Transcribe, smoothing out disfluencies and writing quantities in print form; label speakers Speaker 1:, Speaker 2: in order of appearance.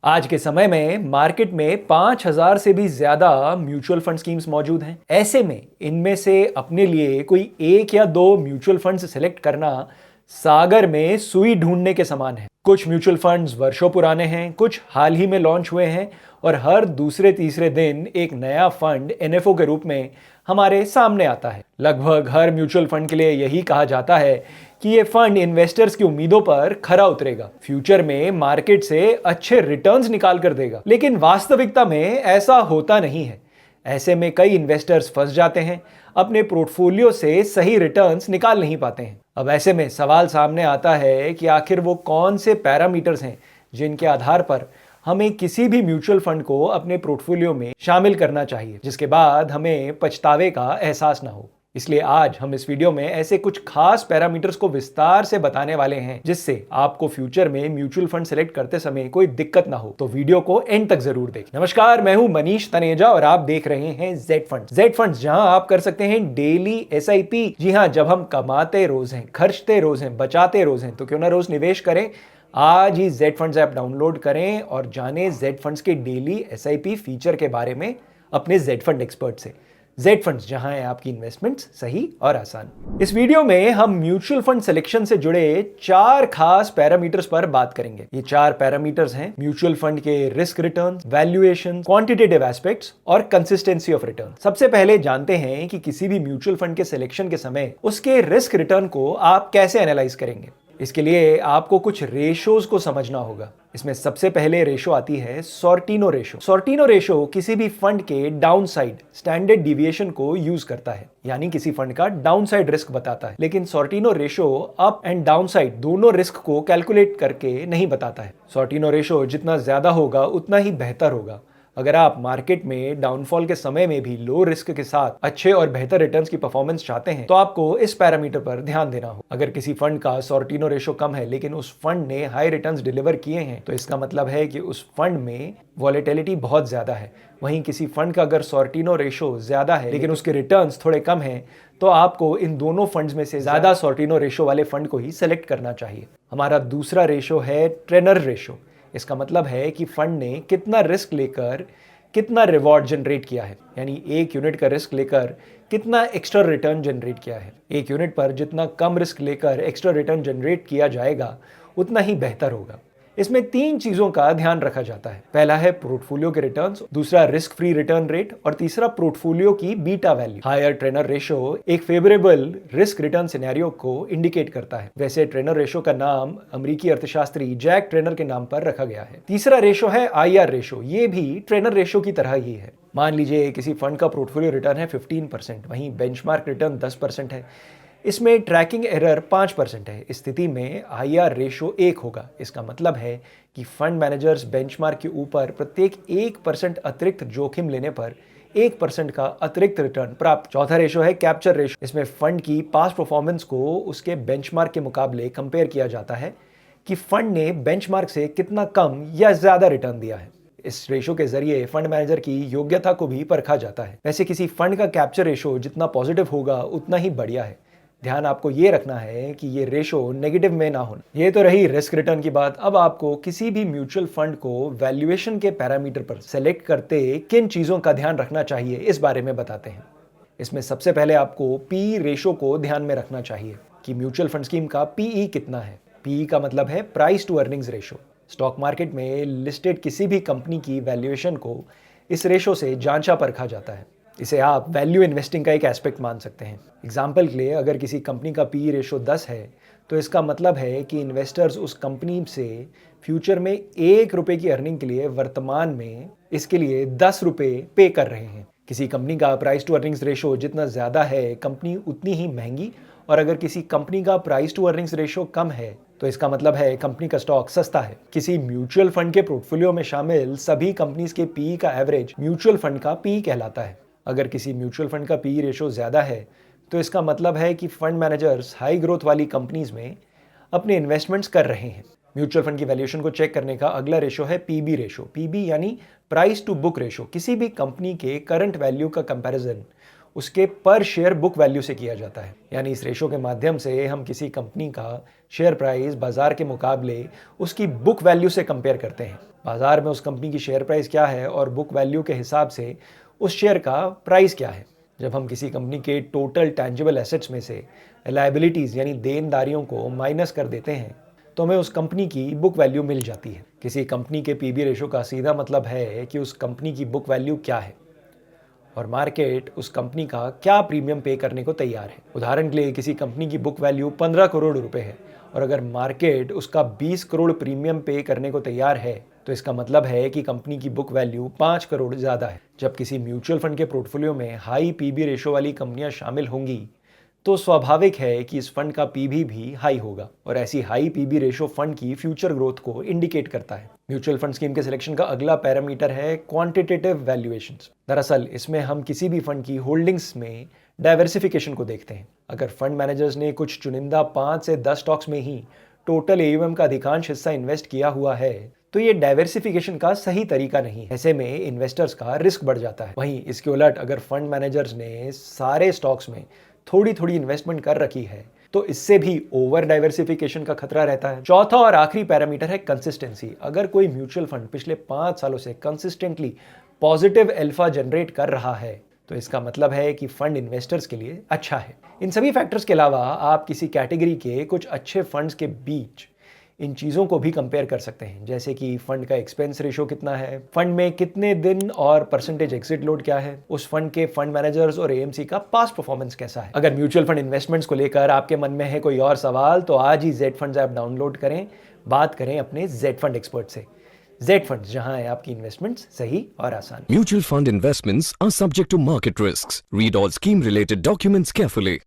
Speaker 1: आज के समय में मार्केट में 5,000 से भी ज्यादा म्यूचुअल फंड स्कीम्स मौजूद हैं। ऐसे में इनमें से अपने लिए कोई एक या दो म्यूचुअल फंड्स सेलेक्ट करना सागर में सुई ढूंढने के समान है। कुछ म्यूचुअल फंड्स वर्षों पुराने हैं, कुछ हाल ही में लॉन्च हुए हैं और हर दूसरे तीसरे दिन एक नया फंड एनएफओ के रूप में हमारे सामने आता है। लगभग हर म्यूचुअल फंड के लिए यही कहा जाता है कि ये फंड इन्वेस्टर्स की उम्मीदों पर खरा उतरेगा, फ्यूचर में मार्केट से अच्छे रिटर्न्स निकाल कर देगा। लेकिन वास्तविकता में ऐसा होता नहीं है। ऐसे में कई इन्वेस्टर्स फंस जाते हैं, अपने पोर्टफोलियो से सही रिटर्न्स निकाल नहीं पाते हैं। अब ऐसे में सवाल सामने आता है कि आखिर वो कौन से पैरामीटर्स हैं जिनके आधार पर हमें किसी भी म्यूचुअल फंड को अपने पोर्टफोलियो में शामिल करना चाहिए, जिसके बाद हमें पछतावे का एहसास ना हो। इसलिए आज हम इस वीडियो में ऐसे कुछ खास पैरामीटर्स को विस्तार से बताने वाले हैं जिससे आपको फ्यूचर में म्यूचुअल फंड सेलेक्ट करते समय कोई दिक्कत ना हो। तो वीडियो को एंड तक जरूर देखें। नमस्कार, मैं हूं मनीष तनेजा और आप देख रहे हैं जेड फंड्स। जेड फंड्स, जहां आप कर सकते हैं डेली एसआईपी। जी हां, जब हम कमाते रोज हैं, खर्चते रोज हैं, बचाते रोज हैं, तो क्यों ना रोज निवेश करें। आज ही जेड फंड्स ऐप डाउनलोड करें और जानें जेड फंड्स के डेली एसआईपी फीचर के बारे में अपने जेड फंड एक्सपर्ट से। जेड फंड्स, जहां है आपकी इन्वेस्टमेंट्स सही और आसान। इस वीडियो में हम म्यूचुअल फंड सिलेक्शन से जुड़े 4 खास पैरामीटर्स पर बात करेंगे। ये 4 पैरामीटर्स हैं म्यूचुअल फंड के risk return, valuation, quantitative aspects और कंसिस्टेंसी ऑफ रिटर्न। सबसे पहले जानते हैं कि किसी भी म्यूचुअल फंड के सिलेक्शन के समय उसके रिस्क रिटर्न को आप कैसे एनालाइज करेंगे। इसके लिए आपको कुछ रेशोज को समझना होगा। इसमें सबसे पहले रेशो आती है सॉर्टिनो रेशो। सॉर्टिनो रेशो किसी भी फंड के डाउनसाइड स्टैंडर्ड डिविएशन को यूज करता है, यानी किसी फंड का डाउनसाइड रिस्क बताता है। लेकिन Sortino ratio up and downside दोनों रिस्क को कैलकुलेट करके नहीं बताता है। सॉर्टिनो रेशो जितना ज्यादा होगा उतना ही बेहतर होगा। अगर आप मार्केट में डाउनफॉल के समय में भी लो रिस्क के साथ अच्छे और बेहतर रिटर्न्स की परफॉर्मेंस चाहते हैं तो आपको इस पैरामीटर पर ध्यान देना हो। अगर किसी फंड का सॉर्टिनो रेशो कम है लेकिन उस फंड ने हाई रिटर्न्स डिलीवर किए हैं तो इसका मतलब है कि उस फंड में वॉलेटिलिटी बहुत ज्यादा है। वहीं किसी फंड का अगर सॉर्टिनो रेशो ज्यादा है लेकिन उसके रिटर्न्स थोड़े कम हैं तो आपको इन दोनों फंड्स में से ज्यादा सॉर्टिनो रेशो वाले फंड को ही सेलेक्ट करना चाहिए। हमारा दूसरा रेशो है टेनर रेशो। इसका मतलब है कि फंड ने कितना रिस्क लेकर कितना रिवॉर्ड जनरेट किया है, यानी एक यूनिट का रिस्क लेकर कितना एक्स्ट्रा रिटर्न जनरेट किया है। एक यूनिट पर जितना कम रिस्क लेकर एक्स्ट्रा रिटर्न जनरेट किया जाएगा उतना ही बेहतर होगा। इसमें 3 चीजों का ध्यान रखा जाता है। पहला है पोर्टफोलियो के रिटर्न्स, दूसरा रिस्क फ्री रिटर्न रेट और तीसरा पोर्टफोलियो की beta value. Higher Treynor ratio एक फेवरेबल रिस्क रिटर्न सिनेरियो को इंडिकेट करता है। वैसे ट्रेनर रेशो का नाम अमेरिकी अर्थशास्त्री जैक ट्रेनर के नाम पर रखा गया है। तीसरा रेशो है आईआर रेशो। ये भी ट्रेनर रेशो की तरह ही है। मान लीजिए किसी फंड का पोर्टफोलियो रिटर्न है 15%, वहीं बेंचमार्क रिटर्न 10% है। इसमें ट्रैकिंग एरर 5% है। इस स्थिति में आईआर रेशो 1 होगा। इसका मतलब है कि फंड मैनेजर्स बेंचमार्क के ऊपर प्रत्येक 1% अतिरिक्त जोखिम लेने पर 1% का अतिरिक्त रिटर्न प्राप्त। चौथा रेशो है कैप्चर रेशो। इसमें फंड की पास्ट परफॉर्मेंस को उसके बेंचमार्क के मुकाबले कंपेयर किया जाता है कि फंड ने बेंचमार्क से कितना कम या ज्यादा रिटर्न दिया है। इस रेशो के जरिए फंड मैनेजर की योग्यता को भी परखा जाता है। वैसे किसी फंड का कैप्चर रेशो जितना पॉजिटिव होगा उतना ही बढ़िया है। ध्यान आपको ये रखना है कि ये रेशो नेगेटिव में ना हो। ये तो रही रिस्क रिटर्न की बात। अब आपको किसी भी म्यूचुअल फंड को वैल्यूएशन के पैरामीटर पर सेलेक्ट करते किन चीजों का ध्यान रखना चाहिए इस बारे में बताते हैं। इसमें सबसे पहले आपको पी रेशो को ध्यान में रखना चाहिए कि म्यूचुअल फंड स्कीम का पीई कितना है। पीई का मतलब है price to earnings ratio. Stock market में लिस्टेड किसी भी कंपनी की वैल्यूएशन को इस रेशो से जांचा परखा जाता है। इसे आप वैल्यू इन्वेस्टिंग का एक एस्पेक्ट मान सकते हैं। एग्जाम्पल के लिए अगर किसी कंपनी का पी रेशो 10 है तो इसका मतलब है कि इन्वेस्टर्स उस कंपनी से फ्यूचर में 1 रुपए की अर्निंग के लिए वर्तमान में इसके लिए 10 रुपए पे कर रहे हैं। किसी कंपनी का प्राइस टू अर्निंग्स रेशो जितना ज्यादा है कंपनी उतनी ही महंगी, और अगर किसी कंपनी का प्राइस टू अर्निंग्स रेशो कम है तो इसका मतलब है कंपनी का स्टॉक सस्ता है। किसी म्यूचुअल फंड के पोर्टफोलियो में शामिल सभी कंपनीज के पी का एवरेज म्यूचुअल फंड का पी कहलाता है। अगर किसी म्यूचुअल फंड का पी रेशो ज्यादा है तो इसका मतलब है कि फंड मैनेजर्स हाई ग्रोथ वाली कंपनीज में अपने इन्वेस्टमेंट्स कर रहे हैं। म्यूचुअल फंड की वैल्यूएशन को चेक करने का अगला रेशो है पीबी रेशो। पीबी यानी प्राइस टू बुक रेशो। किसी भी कंपनी के करंट वैल्यू का कंपैरिजन उसके पर शेयर बुक वैल्यू से किया जाता है। यानी इस रेशो के माध्यम से हम किसी कंपनी का शेयर प्राइस बाजार के मुकाबले उसकी बुक वैल्यू से कंपेयर करते हैं। बाजार में उस कंपनी की शेयर प्राइस क्या है और बुक वैल्यू के हिसाब से उस शेयर का प्राइस क्या है। जब हम किसी कंपनी के टोटल टैंजिबल एसेट्स में से लायबिलिटीज़ यानी देनदारियों को माइनस कर देते हैं तो हमें उस कंपनी की बुक वैल्यू मिल जाती है। किसी कंपनी के पीबी रेशो का सीधा मतलब है कि उस कंपनी की बुक वैल्यू क्या है और मार्केट उस कंपनी का क्या प्रीमियम पे करने को तैयार है। उदाहरण के लिए किसी कंपनी की बुक वैल्यू 15 करोड़ रुपए है और अगर मार्केट उसका 20 करोड़ प्रीमियम पे करने को तैयार है तो इसका मतलब है कि कंपनी की बुक वैल्यू 5 करोड़ ज़्यादा है। जब किसी म्यूचुअल फंड के पोर्टफोलियो में हाई पीबी रेशो वाली कंपनियां शामिल होंगी तो स्वाभाविक है कि इस फंड का पीबी भी हाई होगा और ऐसी हाई पीबी रेशो फंड की फ्यूचर ग्रोथ को इंडिकेट करता है। म्यूचुअल फंड स्कीम के सिलेक्शन का अगला पैरामीटर है क्वांटिटेटिव वैल्यूएशंस। दरअसल इसमें हम किसी भी फंड की होल्डिंग्स में डाइवर्सिफिकेशन को देखते हैं। अगर फंड मैनेजर्स ने कुछ चुनिंदा 5 से 10 स्टॉक्स में ही टोटल एयूएम का अधिकांश हिस्सा इन्वेस्ट किया हुआ है तो ये डाइवर्सिफिकेशन का सही तरीका नहीं है। ऐसे में इन्वेस्टर्स का रिस्क बढ़ जाता है। वहीं इसके उलट अगर फंड मैनेजर्स ने सारे स्टॉक्स में थोड़ी थोड़ी इन्वेस्टमेंट कर रखी है तो इससे भी ओवर डाइवर्सिफिकेशन का खतरा रहता है। चौथा और आखिरी पैरामीटर है कंसिस्टेंसी। अगर कोई म्यूचुअल फंड पिछले 5 सालों से कंसिस्टेंटली पॉजिटिव अल्फा जनरेट कर रहा है तो इसका मतलब है कि फंड इन्वेस्टर्स के लिए अच्छा है। इन सभी फैक्टर्स के अलावा आप किसी कैटेगरी के कुछ अच्छे फंड्स के बीच इन चीज़ों को भी कंपेयर कर सकते हैं, जैसे कि फंड का एक्सपेंस रेशो कितना है, फंड में कितने दिन और परसेंटेज एग्जिट लोड क्या है, उस फंड के फंड मैनेजर्स और एएमसी का पास्ट परफॉर्मेंस कैसा है। अगर म्यूचुअल फंड इन्वेस्टमेंट्स को लेकर आपके मन में है कोई और सवाल तो आज ही जेड फंड्स ऐप डाउनलोड करें, बात करें अपने जेड फंड एक्सपर्ट से। जेड फंड्स, जहां है आपकी इन्वेस्टमेंट्स सही और आसान।
Speaker 2: Mutual fund investments are subject to market risks. Read all scheme related documents carefully.